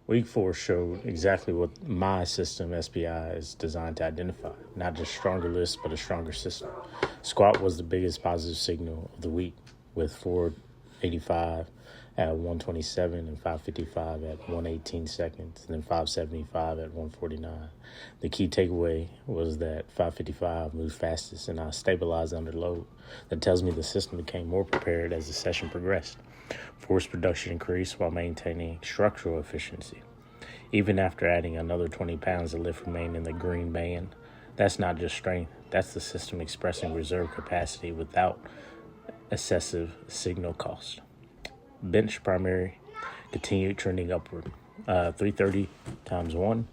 Week 4 showed exactly what my system, SPI, is designed to identify. Not just stronger lifts, but a stronger system. Squat was the biggest positive signal of the week, with 485 at 127 and 555 at 118 seconds, and then 575 at 149. The key takeaway was that 555 moved fastest and I stabilized under load. That tells me the system became more prepared as the session progressed. Force production increased while maintaining structural efficiency. Even after adding another 20 pounds, the lift remained in the green band. That's not just strength, that's the system expressing reserve capacity without excessive signal cost. Bench primary continued trending upward. 330 times 1,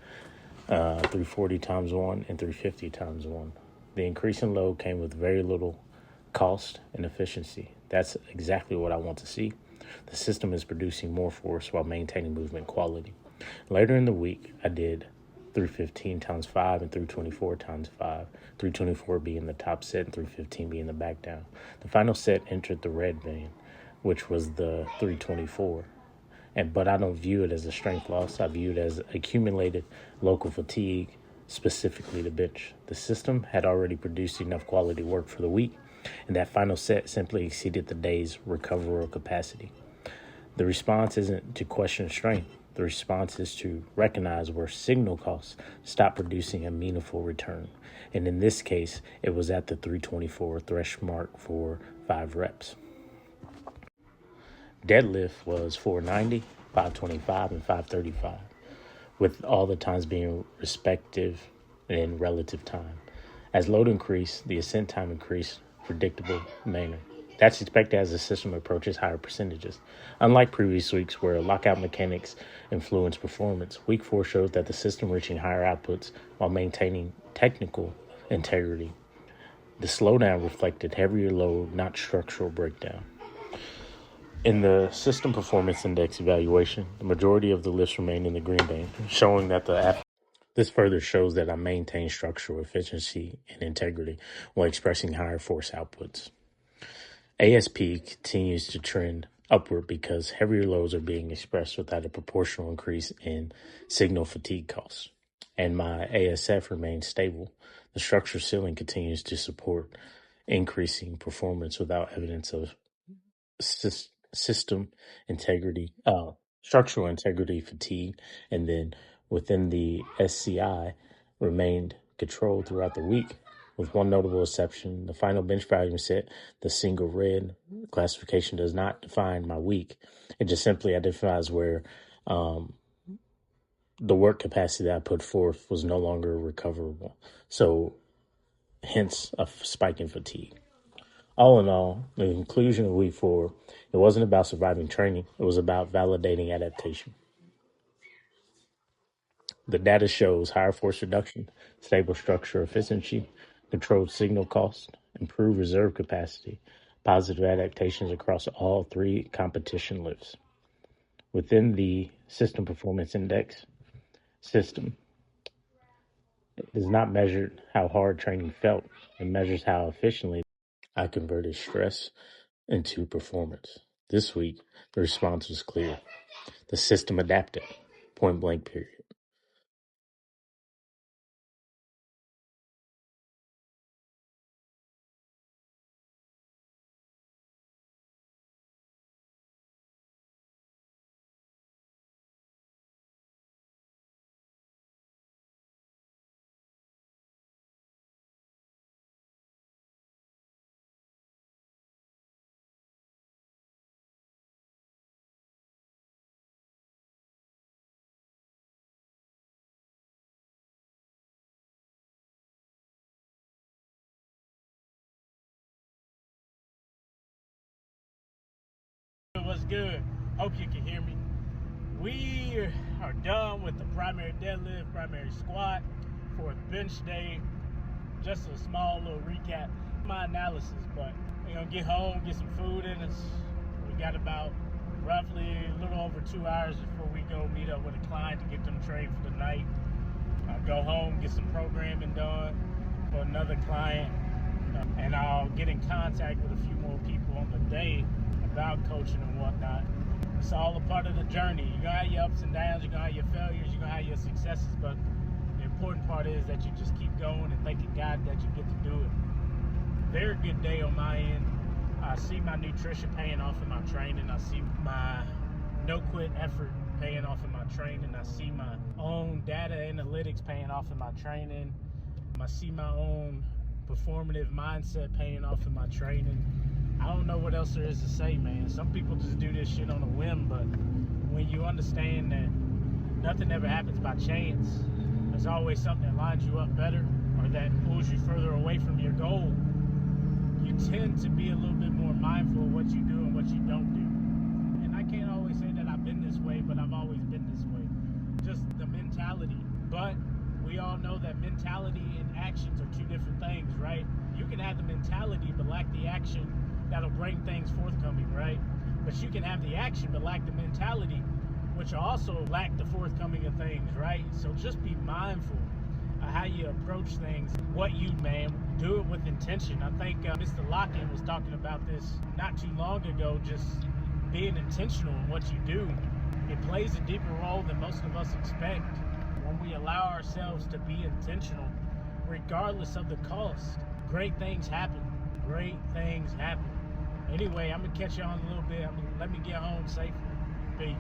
340 times 1, and 350 times 1. The increase in load came with very little cost and efficiency. That's exactly what I want to see. The system is producing more force while maintaining movement quality. Later in the week, I did 315 times 5 and 324 times 5, 324 being the top set and 315 being the back down. The final set entered the red band, which was the 324. But I don't view it as a strength loss. I view it as accumulated local fatigue, specifically the bench. The system had already produced enough quality work for the week, and that final set simply exceeded the day's recoverable capacity. The response isn't to question strength. The response is to recognize where signal costs stop producing a meaningful return. And in this case, it was at the 324 threshold mark for 5 reps. Deadlift was 490, 525, and 535, with all the times being respective in relative time. As load increased, the ascent time increased predictable manner. That's expected as the system approaches higher percentages. Unlike previous weeks where lockout mechanics influenced performance, week 4 showed that the system reaching higher outputs while maintaining technical integrity. The slowdown reflected heavier load, not structural breakdown. In the System Performance Index evaluation, the majority of the lifts remained in the green band, showing that this further shows that I maintain structural efficiency and integrity while expressing higher force outputs. ASP continues to trend upward because heavier loads are being expressed without a proportional increase in signal fatigue costs. And my ASF remains stable. The structure ceiling continues to support increasing performance without evidence of system integrity, structural integrity fatigue. And then within the SCI remained controlled throughout the week, with one notable exception. The final bench volume set, the single red classification, does not define my week. It just simply identifies where the work capacity that I put forth was no longer recoverable. So hence a spike in fatigue. All in all, the conclusion of week 4, it wasn't about surviving training. It was about validating adaptation. The data shows higher force reduction, stable structure efficiency, controlled signal cost, improved reserve capacity, positive adaptations across all 3 competition lifts. Within the System Performance Index system, it is not measured how hard training felt. It measures how efficiently I converted stress into performance. This week, the response was clear. The system adapted, point blank period. What's good? Hope you can hear me. We are done with the primary deadlift, primary squat for bench day. Just a small little recap, my analysis, but we're gonna get home, get some food in us. We got about roughly a little over 2 hours before we go meet up with a client to get them trained for the night. Go home, get some programming done for another client, and I'll get in contact with a few more people on the day about coaching and whatnot It's all a part of the journey. You're gonna have your ups and downs, you're gonna have your failures, you're gonna have your successes, but the important part is that you just keep going and thanking God that you get to do it. Very good day on my end. I see my nutrition paying off in my training. I see my no quit effort paying off in my training. I see my own data analytics paying off in my training. I see my own performative mindset paying off in my training. I don't know what else there is to say, man. Some people just do this shit on a whim, but when you understand that nothing ever happens by chance, there's always something that lines you up better or that pulls you further away from your goal, you tend to be a little bit more mindful of what you do and what you don't do. And I can't always say that I've been this way, but I've always been this way. Just the mentality. But we all know that mentality and actions are two different things, right? You can have the mentality but lack the action that'll bring things forthcoming, right? But you can have the action but lack the mentality, which also lack the forthcoming of things, right? So just be mindful of how you approach things. What you, man, do it with intention. I think Mr. Locken was talking about this not too long ago, just being intentional in what you do. It plays a deeper role than most of us expect when we allow ourselves to be intentional, regardless of the cost. Great things happen. Great things happen. Anyway, I'm gonna catch you on a little bit. Let me get home safely. Peace.